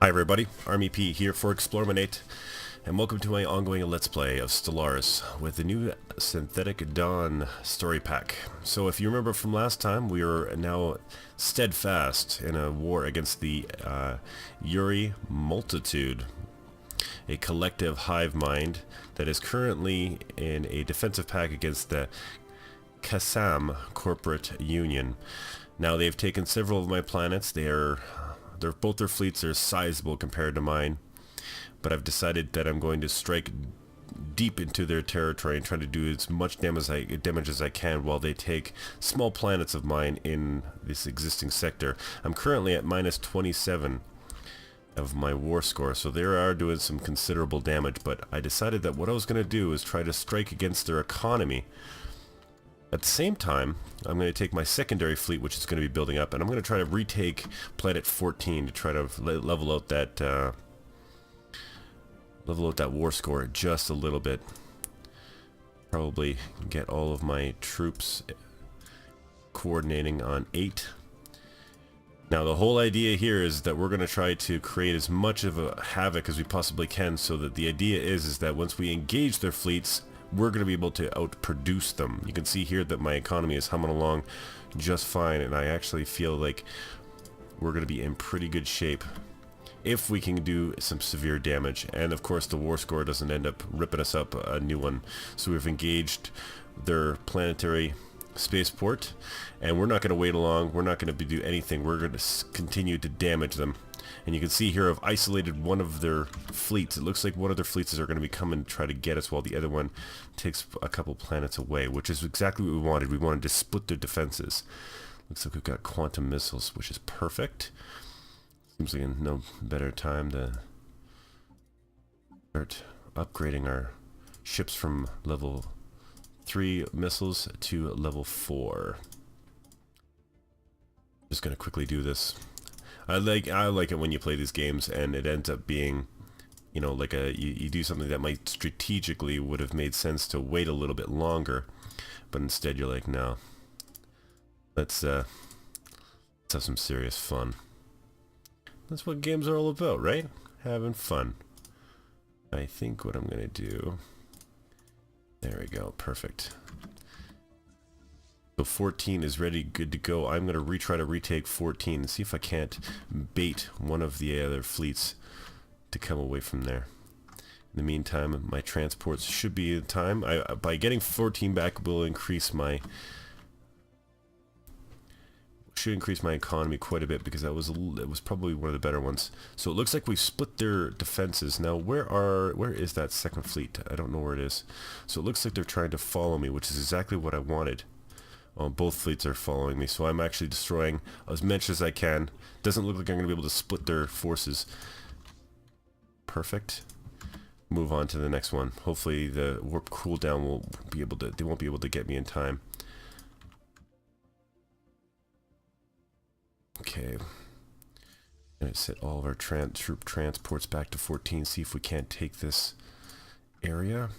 Hi everybody, Army P here for eXplorminate, and welcome to my ongoing Let's Play of Stellaris with the new Synthetic Dawn story pack. So if you remember from last time, we are now steadfast in a war against the Yuri Multitude, a collective hive mind that is currently in a defensive pack against the Kassam corporate union. Now they've taken several of my planets. Both their fleets are sizable compared to mine, but I've decided that I'm going to strike deep into their territory and try to do as much damage as I can while they take small planets of mine in this existing sector. I'm currently at minus 27 of my war score, so they are doing some considerable damage, but I decided that what I was going to do is try to strike against their economy. At the same time, I'm going to take my secondary fleet, which is going to be building up, and I'm going to try to retake Planet 14 to try to level out that war score just a little bit. Probably get all of my troops coordinating on 8. Now the whole idea here is that we're going to try to create as much of a havoc as we possibly can, so that the idea is that once we engage their fleets, we're going to be able to outproduce them. You can see here that my economy is humming along just fine, and I actually feel like we're going to be in pretty good shape if we can do some severe damage. And of course the war score doesn't end up ripping us up a new one. So we've engaged their planetary spaceport, and we're not going to wait along. We're not going to do anything. We're going to continue to damage them. And you can see here I've isolated one of their fleets. It looks like one of their fleets are going to be coming to try to get us, while the other one takes a couple planets away, which is exactly what we wanted. We wanted to split their defenses. Looks like we've got quantum missiles, which is perfect. Seems like no better time to start upgrading our ships from level 3 missiles to level 4. Just going to quickly do this. I like it when you play these games and it ends up being, you know, like you do something that might strategically would have made sense to wait a little bit longer, but instead you're like, no, let's have some serious fun. That's what games are all about, right? Having fun. I think what I'm gonna do, there we go, perfect. So 14 is ready, good to go. I'm going to retry to retake 14 and see if I can't bait one of the other fleets to come away from there. In the meantime, my transports should be in time. By getting 14 back will increase my economy quite a bit, because it was probably one of the better ones. So it looks like we've split their defenses. Now where is that second fleet? I don't know where it is. So it looks like they're trying to follow me, which is exactly what I wanted. Both fleets are following me, so I'm actually destroying as much as I can. Doesn't look like I'm going to be able to split their forces. Perfect. Move on to the next one. Hopefully the warp cooldown will be able to, they won't be able to get me in time. Okay. I'm going to set all of our troop transports back to 14, see if we can't take this area.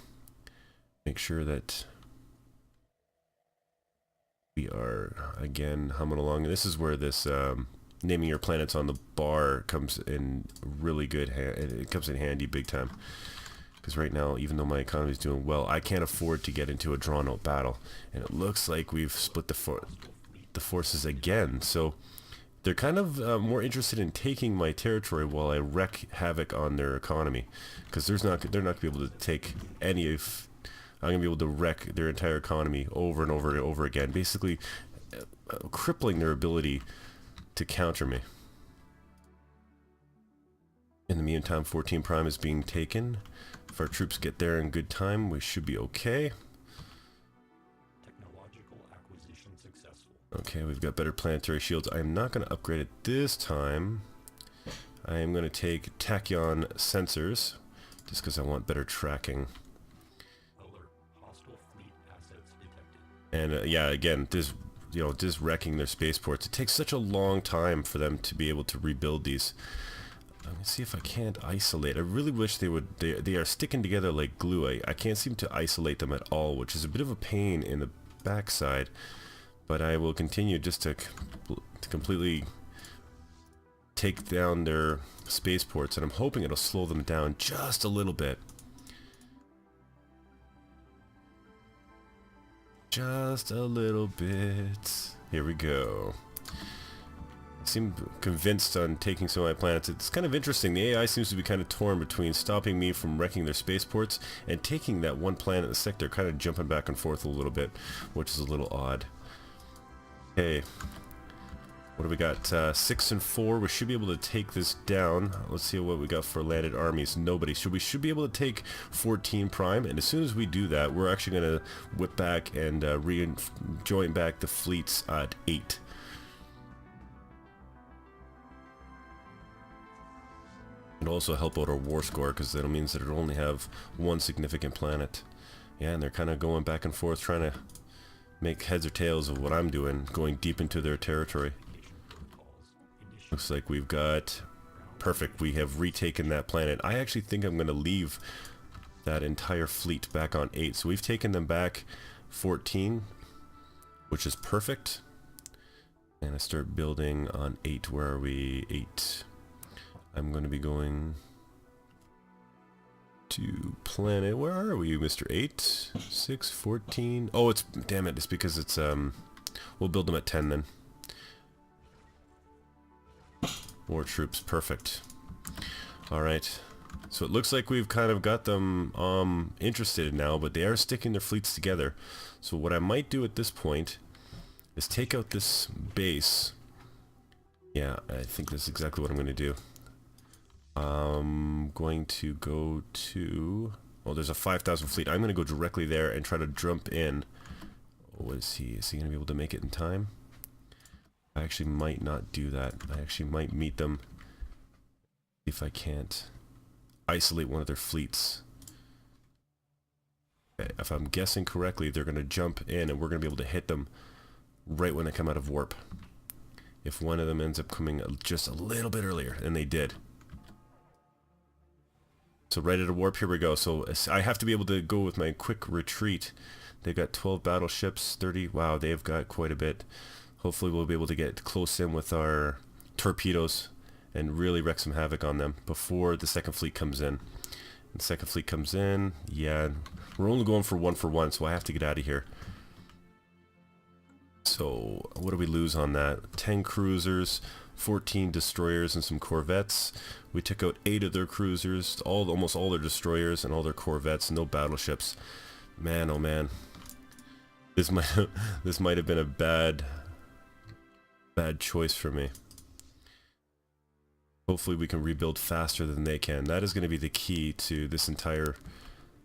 Make sure that we are again humming along. This is where this naming your planets on the bar comes in really good. It comes in handy big time, because right now, even though my economy is doing well, I can't afford to get into a drawn-out battle. And it looks like we've split the forces again. So they're kind of more interested in taking my territory while I wreak havoc on their economy, because they're not going to be able to take any of. I'm going to be able to wreck their entire economy over and over and over again, basically crippling their ability to counter me. In the meantime, 14 Prime is being taken. If our troops get there in good time, we should be okay. Technological acquisition successful. Okay, we've got better planetary shields. I'm not going to upgrade it this time. I am going to take tachyon sensors, just because I want better tracking. And yeah, again, this, you know, just wrecking their spaceports. It takes such a long time for them to be able to rebuild these. Let me see if I can't isolate. I really wish they would. They are sticking together like glue. I can't seem to isolate them at all, which is a bit of a pain in the backside. But I will continue just to completely take down their spaceports, and I'm hoping it'll slow them down just a little bit. Just a little bit. Here we go. I seem convinced on taking some of my planets. It's kind of interesting. The AI seems to be kind of torn between stopping me from wrecking their spaceports and taking that one planet in the sector, kind of jumping back and forth a little bit, which is a little odd. Okay. What do we got? 6 and 4. We should be able to take this down. Let's see what we got for landed armies. Nobody. So we should be able to take 14 prime, and as soon as we do that, we're actually going to whip back and join back the fleets at 8. And also help out our war score, because that means that it'll only have one significant planet. Yeah, and they're kind of going back and forth, trying to make heads or tails of what I'm doing, going deep into their territory. Looks like we've got... Perfect, we have retaken that planet. I actually think I'm going to leave that entire fleet back on 8. So we've taken them back 14, which is perfect. And I start building on 8. Where are we? 8. I'm going to be going to planet... Where are we, Mr. 8? 6, 14... Oh, it's... Damn it, it's because it's... We'll build them at 10 then. More troops, perfect. Alright, so it looks like we've kind of got them interested now, but they are sticking their fleets together. So what I might do at this point is take out this base. Yeah, I think that's exactly what I'm going to do. I'm going to go to... Oh, there's a 5,000 fleet. I'm going to go directly there and try to jump in. What is he? Is he going to be able to make it in time? I actually might not do that. I actually might meet them if I can't isolate one of their fleets. Okay, if I'm guessing correctly, they're going to jump in and we're going to be able to hit them right when they come out of warp. If one of them ends up coming just a little bit earlier, and they did. So right at a warp, here we go. So I have to be able to go with my quick retreat. They've got 12 battleships, 30. Wow, they've got quite a bit. Hopefully we'll be able to get close in with our torpedoes and really wreak some havoc on them before the second fleet comes in. And the second fleet comes in, yeah, we're only going for one, so I have to get out of here. So what do we lose on that? 10 cruisers, 14 destroyers, and some corvettes. We took out 8 of their cruisers, almost all their destroyers, and all their corvettes. No battleships. Man, oh man, this might have been a bad choice for me. Hopefully we can rebuild faster than they can. That is going to be the key to this entire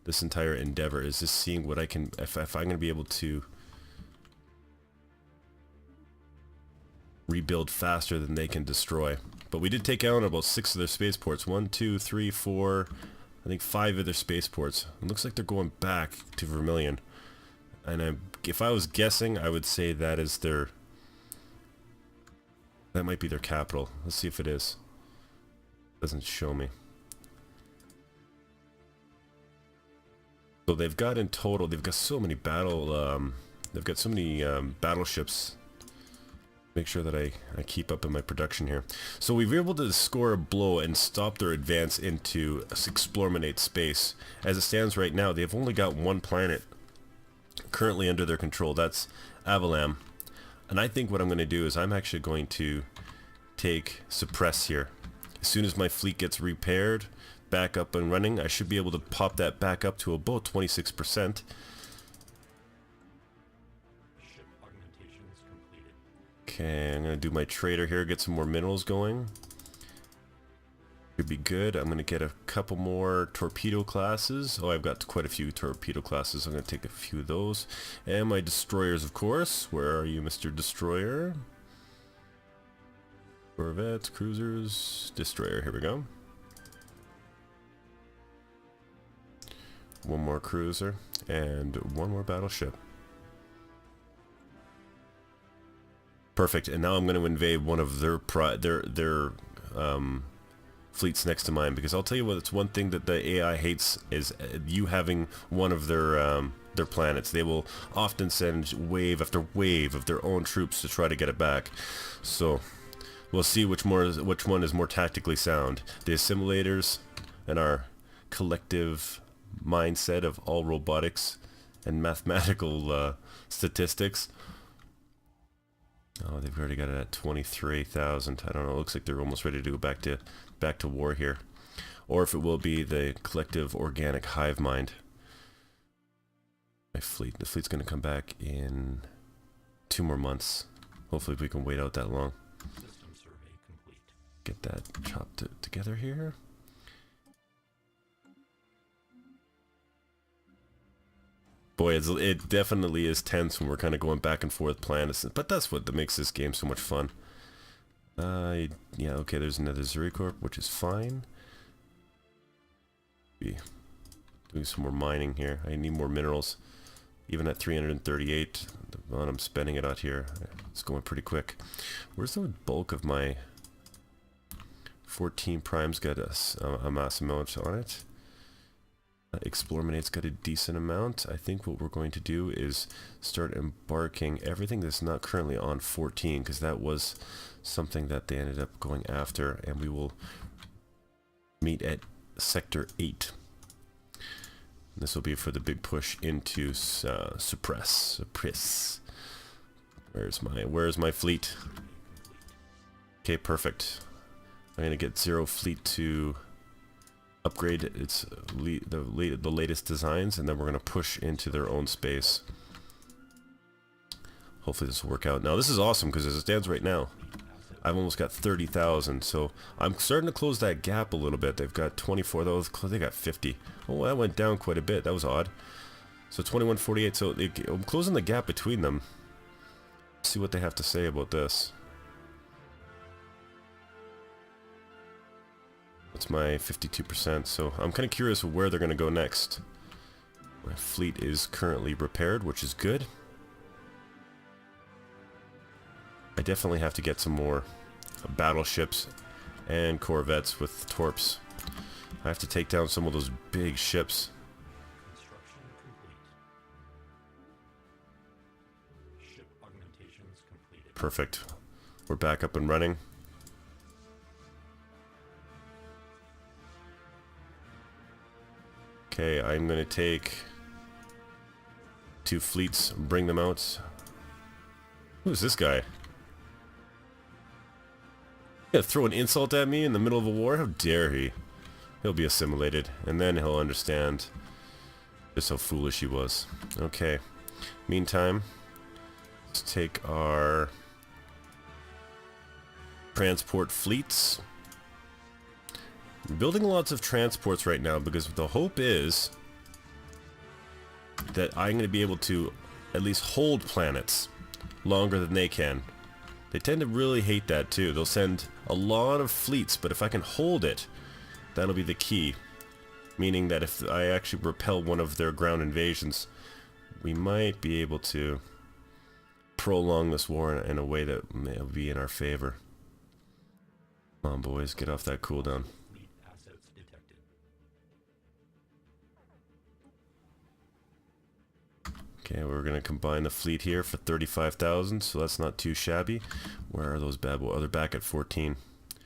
endeavor, is just seeing what I can, if I'm going to be able to rebuild faster than they can destroy. But we did take out about 6 of their spaceports. 1, 2, 3, 4, I think 5 of their spaceports. It looks like they're going back to Vermilion. And if I was guessing, I would say that is their... That might be their capital. Let's see if it is. Doesn't show me. So they've got in total, they've got so many battleships. Make sure that I keep up in my production here. So we've been able to score a blow and stop their advance into eXplorminate space. As it stands right now, they've only got one planet currently under their control. That's Avalam. And I think what I'm going to do is I'm actually going to take suppress here. As soon as my fleet gets repaired, back up and running, I should be able to pop that back up to about 26%. Ship augmentation is completed. Okay, I'm going to do my trader here, get some more minerals going. Should be good. I'm going to get a couple more torpedo classes. Oh, I've got quite a few torpedo classes. I'm going to take a few of those. And my destroyers, of course. Where are you, Mr. Destroyer? Corvettes, cruisers, destroyer. Here we go. One more cruiser and one more battleship. Perfect. And now I'm going to invade one of their fleets next to mine, because I'll tell you what, it's one thing that the AI hates is you having one of their planets. They will often send wave after wave of their own troops to try to get it back. So We'll see which one is more tactically sound. The assimilators and our collective mindset of all robotics and mathematical statistics. Oh, they've already got it at 23,000. I don't know. It looks like they're almost ready to go back to war here, or if it will be the collective organic hive mind. My fleet. The fleet's going to come back in 2 more months. Hopefully, we can wait out that long. System survey complete. Get that chopped together here. Boy, it definitely is tense when we're kind of going back and forth planets, but that's what makes this game so much fun. Yeah, okay, there's another Zuricorp, which is fine. Be doing some more mining here. I need more minerals. Even at 338, the amount I'm spending it out here, it's going pretty quick. Where's the bulk of my 14 primes? Got a mass amount on it. eXplorminate's got a decent amount. I think what we're going to do is start embarking everything that's not currently on 14, because that was something that they ended up going after, and we will meet at Sector 8. This will be for the big push into suppress. Where's my fleet? Okay, perfect. I'm gonna get Zero Fleet to upgrade its the latest designs, and then we're gonna push into their own space. Hopefully this will work out. Now this is awesome because as it stands right now, I've almost got 30,000, so I'm starting to close that gap a little bit. They've got 24, they got 50. Oh, that went down quite a bit. That was odd. So 2148, so I'm closing the gap between them. Let's see what they have to say about this. That's my 52%, so I'm kind of curious where they're going to go next. My fleet is currently repaired, which is good. I definitely have to get some more battleships and corvettes with torps. I have to take down some of those big ships. Construction complete. Ship augmentations completed. Perfect. We're back up and running. Okay, I'm going to take 2 fleets, bring them out. Who's this guy? Gonna throw an insult at me in the middle of a war? How dare he? He'll be assimilated, and then he'll understand just how foolish he was. Okay. Meantime, let's take our transport fleets. I'm building lots of transports right now because the hope is that I'm going to be able to at least hold planets longer than they can. They tend to really hate that too. They'll send a lot of fleets, but if I can hold it, that'll be the key. Meaning that if I actually repel one of their ground invasions, we might be able to prolong this war in a way that may be in our favor. Come on, boys, get off that cooldown. Fleet assets detected. Okay, we're going to combine the fleet here for 35,000, so that's not too shabby. Where are those bad boys? Oh, they're back at 14.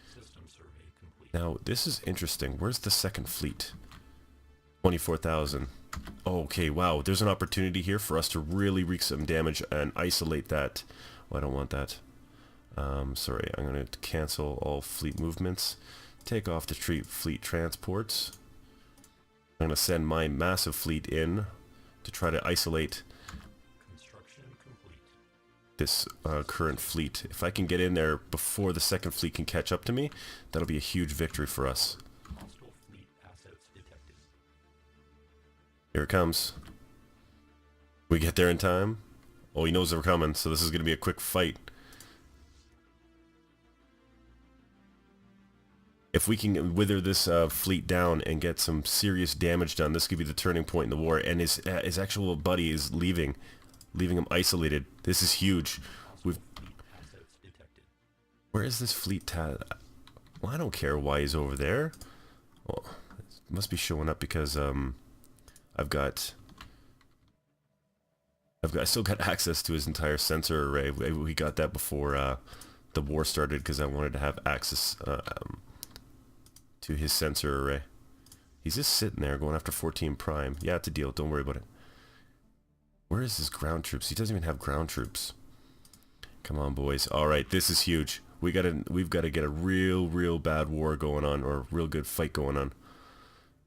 System survey complete. Now, this is interesting. Where's the second fleet? 24,000. Oh, okay, wow. There's an opportunity here for us to really wreak some damage and isolate that. Oh, I don't want that. Sorry, I'm going to cancel all fleet movements. Take off the fleet transports. I'm going to send my massive fleet in to try to isolate Construction complete. this current fleet. If I can get in there before the second fleet can catch up to me, that'll be a huge victory for us. Hostile fleet assets detected. Here it comes. We get there in time. Oh, he knows they're coming, so this is going to be a quick fight. If we can wither this fleet down and get some serious damage done, this could be the turning point in the war. And his actual buddy is leaving him isolated. This is huge. Fleet assets detected. Where is this fleet? Well, I don't care why he's over there. Well, it must be showing up because I still got access to his entire sensor array. We got that before the war started because I wanted to have access to his sensor array. He's just sitting there going after 14 prime. Yeah, it's a deal. Don't worry about it. Where is his ground troops? He doesn't even have ground troops. Come on, boys. All right, this is huge. We've got to get a real bad war going on, or a real good fight going on.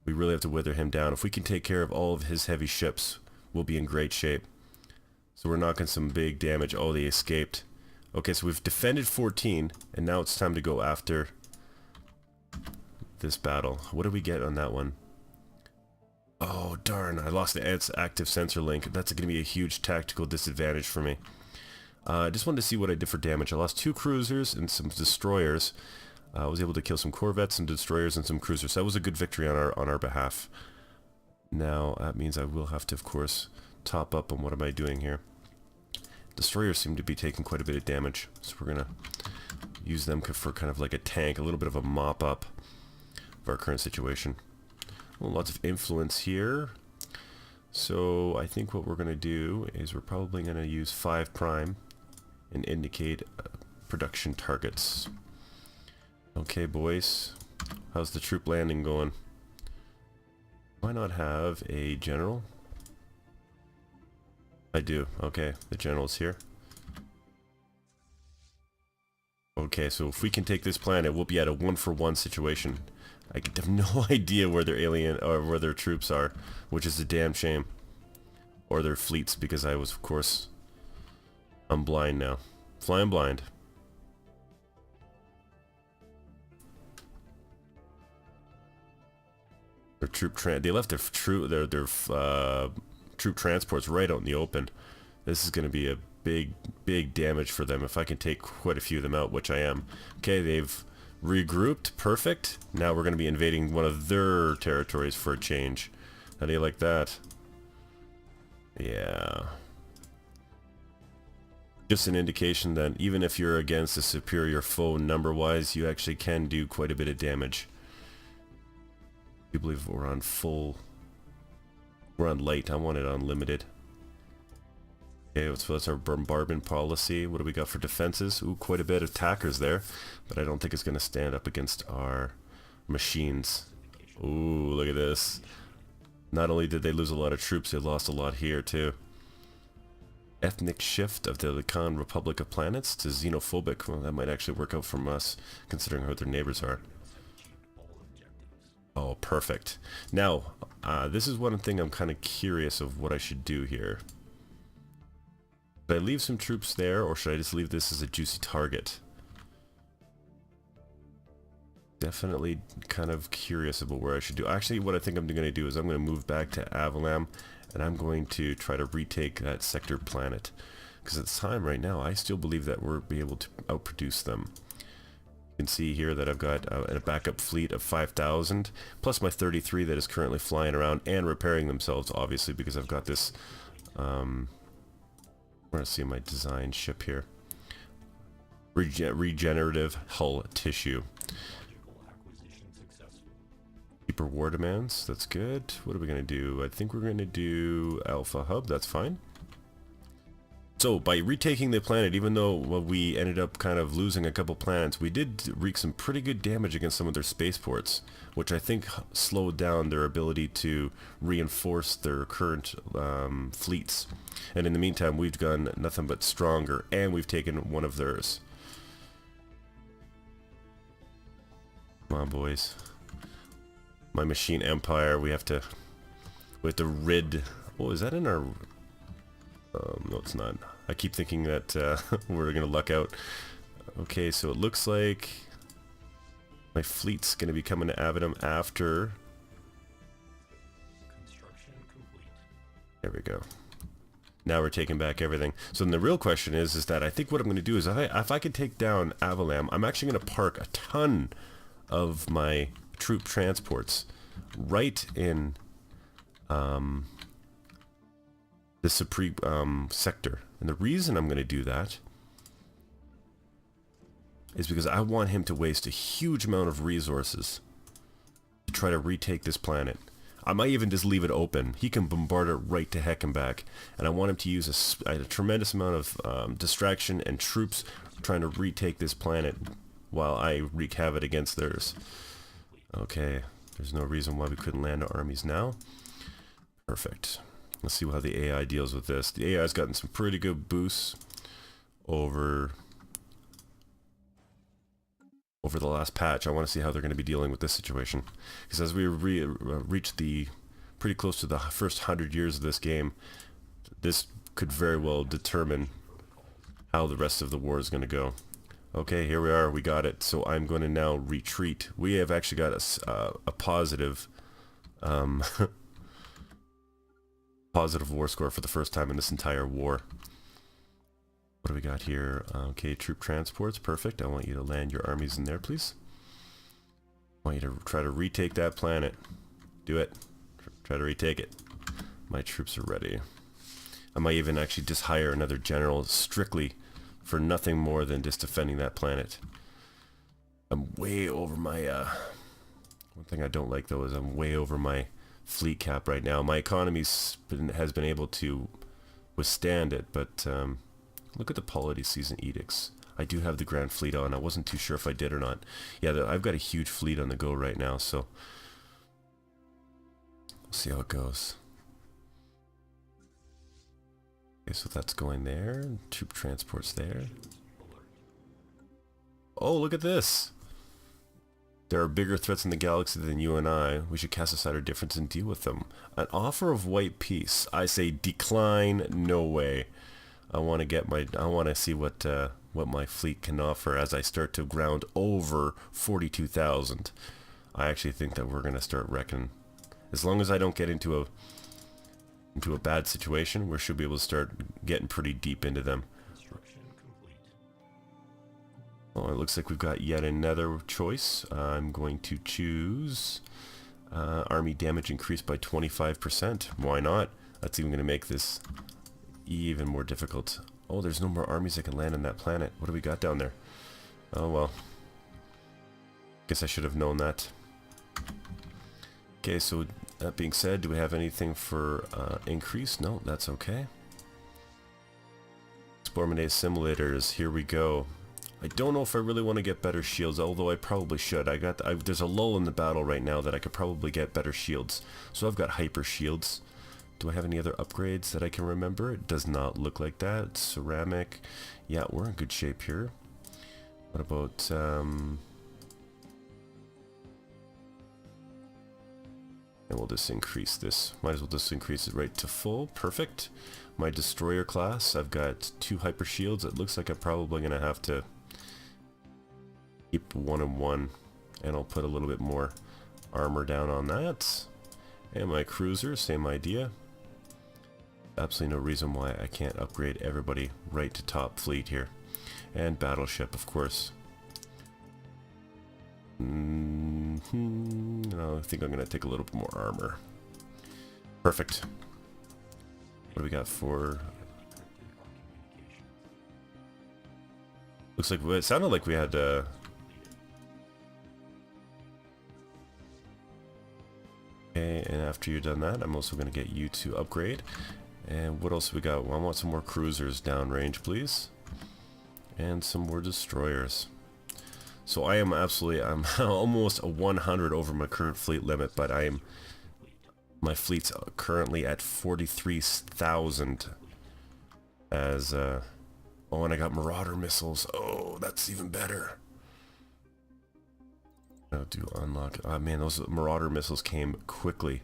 We really have to wither him down. If we can take care of all of his heavy ships, we'll be in great shape. So we're knocking some big damage. Oh, they escaped. Okay, so we've defended 14, and now it's time to go after this battle. What did we get on that one? Oh, darn. I lost the active sensor link. That's going to be a huge tactical disadvantage for me. I just wanted to see what I did for damage. I lost 2 cruisers and some destroyers. I was able to kill some corvettes, some destroyers, and some cruisers. So that was a good victory on our behalf. Now, that means I will have to, of course, top up on what am I doing here. Destroyers seem to be taking quite a bit of damage, so we're going to use them for kind of like a tank, a little bit of a mop-up of our current situation. Well, lots of influence here. So I think what we're going to do is we're probably going to use 5 prime and indicate production targets. Okay, boys. How's the troop landing going? Why not have a general? I do. Okay, the general's here. Okay, so if we can take this planet, we'll be at a 1-for-1 situation. I have no idea where their alien or where their troops are, which is a damn shame. Or their fleets, because I was, of course, I'm blind now. Flying blind. Their they left their troop transports right out in the open. This is going to be a big damage for them if I can take quite a few of them out, which I am. Okay, they've regrouped. Perfect. Now we're going to be invading one of their territories for a change. How do you like that? Yeah. Just an indication that even if you're against a superior foe number-wise, you actually can do quite a bit of damage. I believe we're on full. We're on light. I want it on limited. Okay, so that's our bombardment policy. What do we got for defenses? Ooh, quite a bit of attackers there, but I don't think it's going to stand up against our machines. Ooh, look at this. Not only did they lose a lot of troops, they lost a lot here too. Ethnic shift of the Lacan Republic of Planets to xenophobic. Well, that might actually work out from us, considering who their neighbors are. Oh, perfect. Now, this is one thing I'm kind of curious of what I should do here. Should I leave some troops there, or should I just leave this as a juicy target? Definitely kind of curious about where I should do. Actually, what I think I'm going to do is I'm going to move back to Avalam, and I'm going to try to retake that sector planet. Because at the time right now, I still believe that we'll be able to outproduce them. You can see here that I've got a backup fleet of 5,000, plus my 33 that is currently flying around and repairing themselves, obviously, because I've got this... I want to see my design ship here. Regenerative hull tissue. Deeper war demands. That's good. What are we going to do? I think we're going to do Alpha Hub. That's fine. So by retaking the planet, even though we ended up kind of losing a couple planets, we did wreak some pretty good damage against some of their spaceports, which I think slowed down their ability to reinforce their current fleets. And in the meantime, we've gone nothing but stronger, and we've taken one of theirs. Come on, boys. My machine empire, we have to rid... Oh, is that in our... no, it's not. I keep thinking that we're going to luck out. Okay, so it looks like my fleet's going to be coming to Avidum after... Construction complete. There we go. Now we're taking back everything. So then the real question is that I think what I'm going to do is if I can take down Avalam, I'm actually going to park a ton of my troop transports right in the Supreme sector. And the reason I'm going to do that is because I want him to waste a huge amount of resources to try to retake this planet. I might even just leave it open. He can bombard it right to heck and back. And I want him to use a tremendous amount of distraction and troops trying to retake this planet while I wreak havoc against theirs. Okay, there's no reason why we couldn't land our armies now. Perfect. Let's see how the AI deals with this. The AI's gotten some pretty good boosts over the last patch. I want to see how they're going to be dealing with this situation. Because as we reach the pretty close to the first 100 years of this game, this could very well determine how the rest of the war is going to go. Okay, here we are. We got it. So I'm going to now retreat. We have actually got a positive positive war score for the first time in this entire war. What do we got here? Okay, troop transports. Perfect. I want you to land your armies in there, please. I want you to try to retake that planet. Do it. Try to retake it. My troops are ready. I might even actually just hire another general strictly for nothing more than just defending that planet. I'm way over my... one thing I don't like, though, is I'm way over my fleet cap right now. My economy has been able to withstand it, but... look at the polity season edicts. I do have the Grand Fleet on. I wasn't too sure if I did or not. Yeah, I've got a huge fleet on the go right now, so we'll see how it goes. Okay, so that's going there. Troop transports there. Oh, look at this. There are bigger threats in the galaxy than you and I. We should cast aside our difference and deal with them. An offer of white peace. I say decline. No way. I want to get my. I want to see what my fleet can offer as I start to ground over 42,000. I actually think that we're gonna start wrecking. As long as I don't get into a bad situation, we should be able to start getting pretty deep into them. Construction complete. Oh, it looks like we've got yet another choice. I'm going to choose army damage increased by 25%. Why not? That's even going to make this even more difficult. Oh, there's no more armies that can land on that planet. What do we got down there? Oh well. Guess I should have known that. Okay, so that being said, do we have anything for increase? No, that's okay. eXplorminate simulators, here we go. I don't know if I really want to get better shields, although I probably should. There's a lull in the battle right now that I could probably get better shields. So I've got hyper shields. Do I have any other upgrades that I can remember? It does not look like that. Ceramic. Yeah, we're in good shape here. What about... and we'll just increase this. Might as well just increase it right to full. Perfect. My destroyer class, I've got 2 hyper shields. It looks like I'm probably going to have to keep 1 and 1. And I'll put a little bit more armor down on that. And my cruiser, same idea. Absolutely no reason why I can't upgrade everybody right to top fleet here. And battleship, of course. No, I think I'm going to take a little bit more armor. Perfect. What do we got for... Looks like it sounded like we had... Okay, and after you've done that, I'm also going to get you to upgrade. And what else we got? Well, I want some more cruisers downrange, please. And some more destroyers. So I am absolutely, I'm almost a 100 over my current fleet limit, but my fleet's currently at 43,000 as, oh, and I got Marauder missiles. Oh, that's even better. I'll do unlock. Oh man, those Marauder missiles came quickly.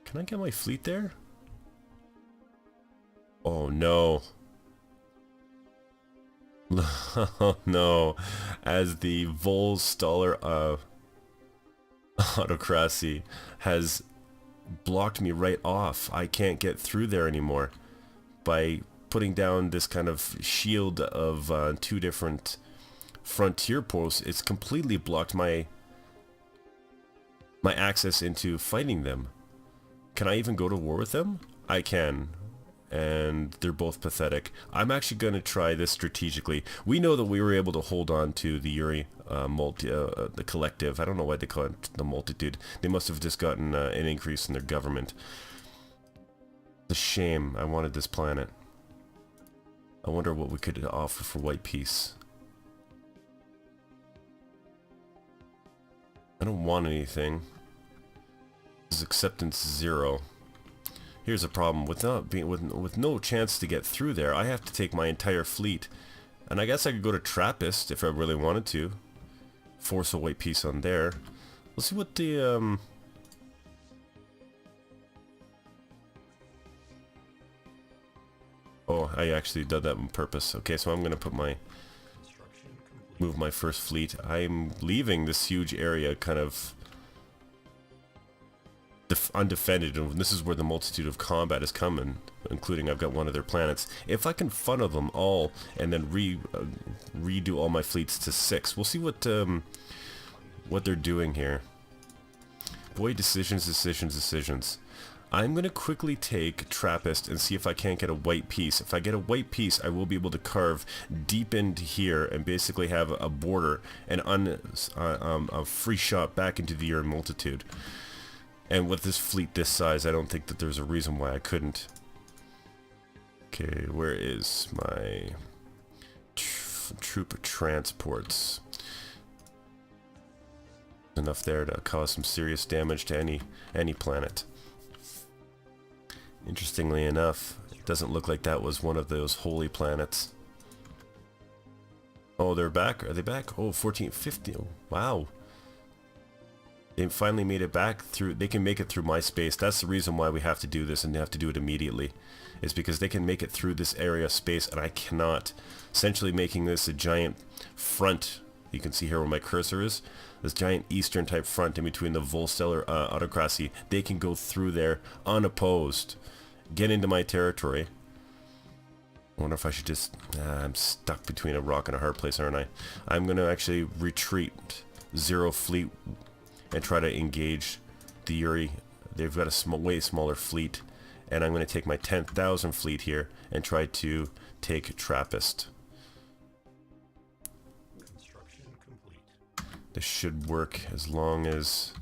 Can I get my fleet there? Oh no. Oh no. As the Volstaller autocracy has blocked me right off. I can't get through there anymore. By putting down this kind of shield of 2 different frontier posts, it's completely blocked my access into fighting them. Can I even go to war with them? I can. And they're both pathetic. I'm actually going to try this strategically. We know that we were able to hold on to the Yuri the collective. I don't know why they call it the multitude. They must have just gotten an increase in their government. It's a shame. I wanted this planet. I wonder what we could offer for white peace. I don't want anything. This is acceptance 0. Here's a problem. With no chance to get through there, I have to take my entire fleet. And I guess I could go to Trappist if I really wanted to. Force a white peace on there. Let's see what the Oh, I actually did that on purpose. Okay, so I'm gonna put my move my first fleet. I'm leaving this huge area kind of undefended, and this is where the multitude of combat is coming, including I've got one of their planets. If I can funnel them all and then redo all my fleets to 6, we'll see what they're doing here. Boy, decisions. I'm going to quickly take Trappist and see if I can't get a white piece. If I get a white piece, I will be able to carve deep into here and basically have a border and a free shot back into the Earth multitude. And with this fleet this size, I don't think that there's a reason why I couldn't. Okay, where is my troop transports? Enough there to cause some serious damage to any planet. Interestingly enough, it doesn't look like that was one of those holy planets. Oh, they're back? Are they back? Oh, 1450. Oh, wow. They finally made it back through. They can make it through my space. That's the reason why we have to do this, and they have to do it immediately. Is because they can make it through this area of space, and I cannot. Essentially making this a giant front. You can see here where my cursor is. This giant eastern type front in between the Volstellar autocracy. They can go through there unopposed. Get into my territory. I wonder if I should just... I'm stuck between a rock and a hard place, aren't I? I'm going to actually retreat 0 fleet and try to engage the Uri. They've got a way smaller fleet. And I'm going to take my 10,000 fleet here and try to take Trappist. Construction complete. This should work as long as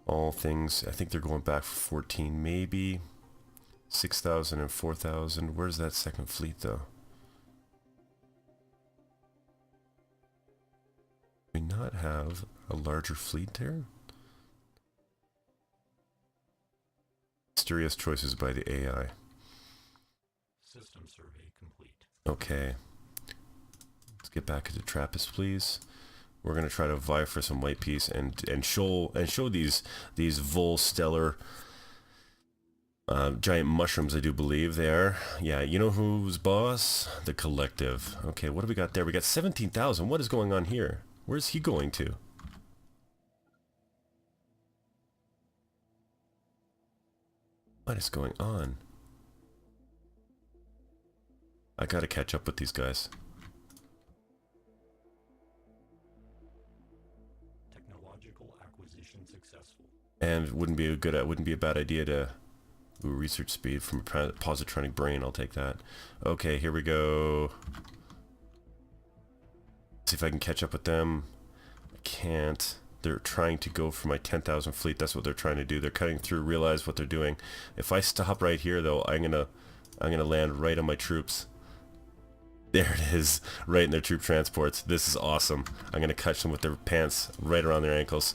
all things... I think they're going back for 14, maybe 6,000 and 4,000. Where's that second fleet, though? Do we not have a larger fleet there? Mysterious choices by the AI. System survey complete. Okay. Let's get back into Trappist, please. We're gonna try to vie for some white peace and show these Volstellar giant mushrooms. I do believe they are. Yeah, you know who's boss? The Collective. Okay, what do we got there? We got 17,000. What is going on here? Where's he going to? What is going on? I gotta catch up with these guys. Technological acquisition successful. And wouldn't be a bad idea to ooh, research speed from a positronic brain. I'll take that. Okay, here we go. See if I can catch up with them. I can't. They're trying to go for my 10,000 fleet. That's what they're trying to do. They're cutting through, realize what they're doing. If I stop right here, though, I'm gonna land right on my troops. There it is, right in their troop transports. This is awesome. I'm gonna catch them with their pants right around their ankles,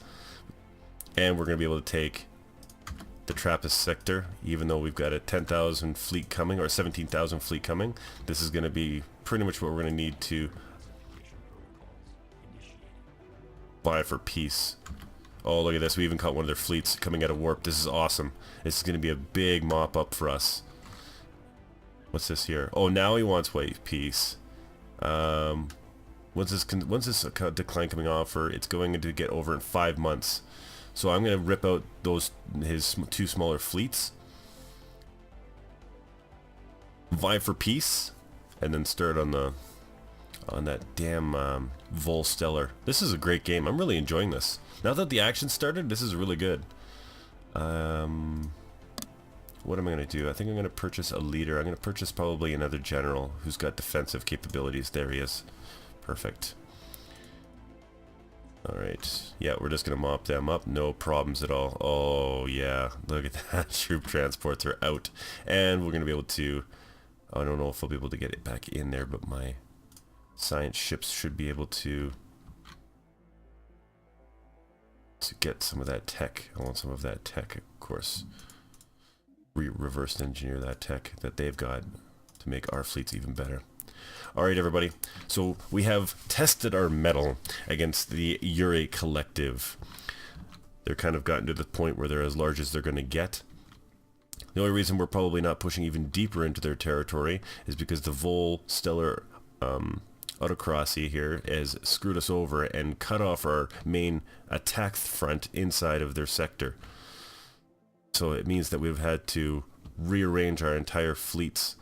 and we're gonna be able to take the Trappist sector. Even though we've got a 10,000 fleet coming, or 17,000 fleet coming, this is gonna be pretty much what we're gonna need to vie for peace. Oh, look at this. We even caught one of their fleets coming out of warp. This is awesome. This is going to be a big mop up for us. What's this here? Oh, now he wants white peace. When's this decline coming off? Or it's going to get over in 5 months. So I'm going to rip out his 2 smaller fleets. Vie for peace. And then start on that damn Volstellar. This is a great game. I'm really enjoying this. Now that the action started, this is really good. What am I going to do? I think I'm going to purchase a leader. I'm going to purchase probably another general who's got defensive capabilities. There he is. Perfect. Alright. Yeah, we're just going to mop them up. No problems at all. Oh, yeah. Look at that. Troop transports are out. And we're going to be able to I don't know if I'll be able to get it back in there, but my science ships should be able to get some of that tech. I want some of that tech, of course. Reverse engineer that tech that they've got to make our fleets even better. Alright everybody, so we have tested our mettle against the Uri Collective. They're kind of gotten to the point where they're as large as they're going to get. The only reason we're probably not pushing even deeper into their territory is because the Vol stellar autocracy here has screwed us over and cut off our main attack front inside of their sector. So it means that we've had to rearrange our entire fleets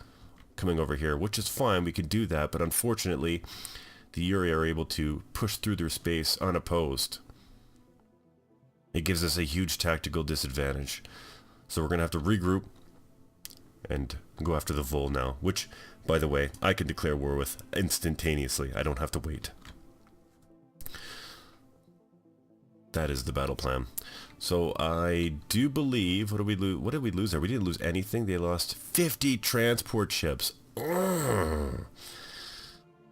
coming over here, which is fine, we could do that, but unfortunately the Uri are able to push through their space unopposed. It gives us a huge tactical disadvantage. So we're going to have to regroup and go after the Vol now, which, by the way, I can declare war with instantaneously. I don't have to wait. That is the battle plan. So I do believe, what did we lose? What did we lose there? We didn't lose anything. They lost 50 transport ships. Nom,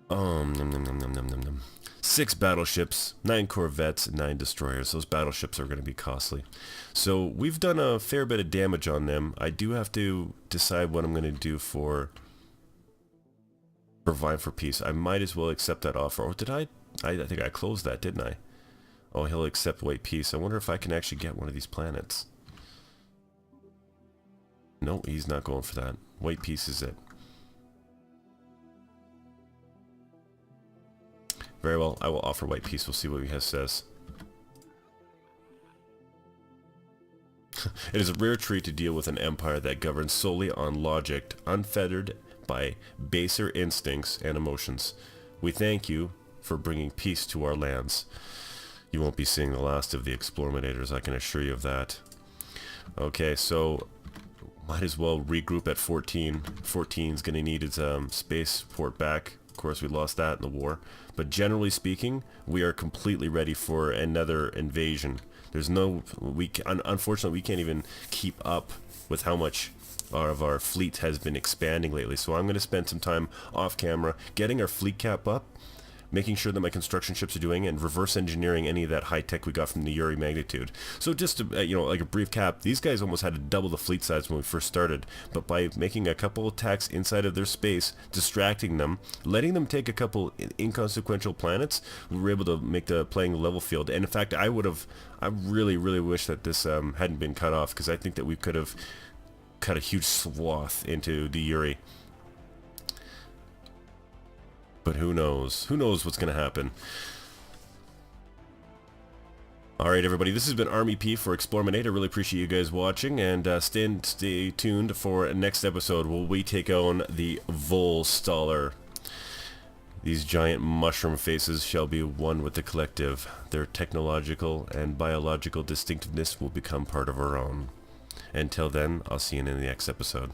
nom, nom, nom, nom, nom, nom. 6 battleships, 9 corvettes, and 9 destroyers. Those battleships are going to be costly. So we've done a fair bit of damage on them. I do have to decide what I'm going to do for Vyne for Peace. I might as well accept that offer. Or did I think I closed that, didn't I? Oh, he'll accept white peace. I wonder if I can actually get one of these planets. No, he's not going for that. White peace is it. Very well, I will offer white peace. We'll see what he says. It is a rare treat to deal with an empire that governs solely on logic, unfettered by baser instincts and emotions. We thank you for bringing peace to our lands. You won't be seeing the last of the eXplorminators, I can assure you of that. Okay, so might as well regroup at 14. 14's going to need its spaceport back. Of course, we lost that in the war. But generally speaking, we are completely ready for another invasion. There's no... unfortunately, we can't even keep up with how much of our fleet has been expanding lately. So I'm going to spend some time off camera getting our fleet cap up, making sure that my construction ships are doing, and reverse engineering any of that high tech we got from the Uri magnitude. So just to, like a brief cap, these guys almost had to double the fleet size when we first started, but by making a couple attacks inside of their space, distracting them, letting them take a couple inconsequential planets, we were able to make the playing level field. And in fact, I really wish that this hadn't been cut off, because I think that we could have cut a huge swath into the Uri. But who knows? Who knows what's going to happen? Alright everybody, this has been Army P for eXplorminate. I really appreciate you guys watching, and stay tuned for next episode where we take on the Volstaller. These giant mushroom faces shall be one with the collective. Their technological and biological distinctiveness will become part of our own. Until then, I'll see you in the next episode.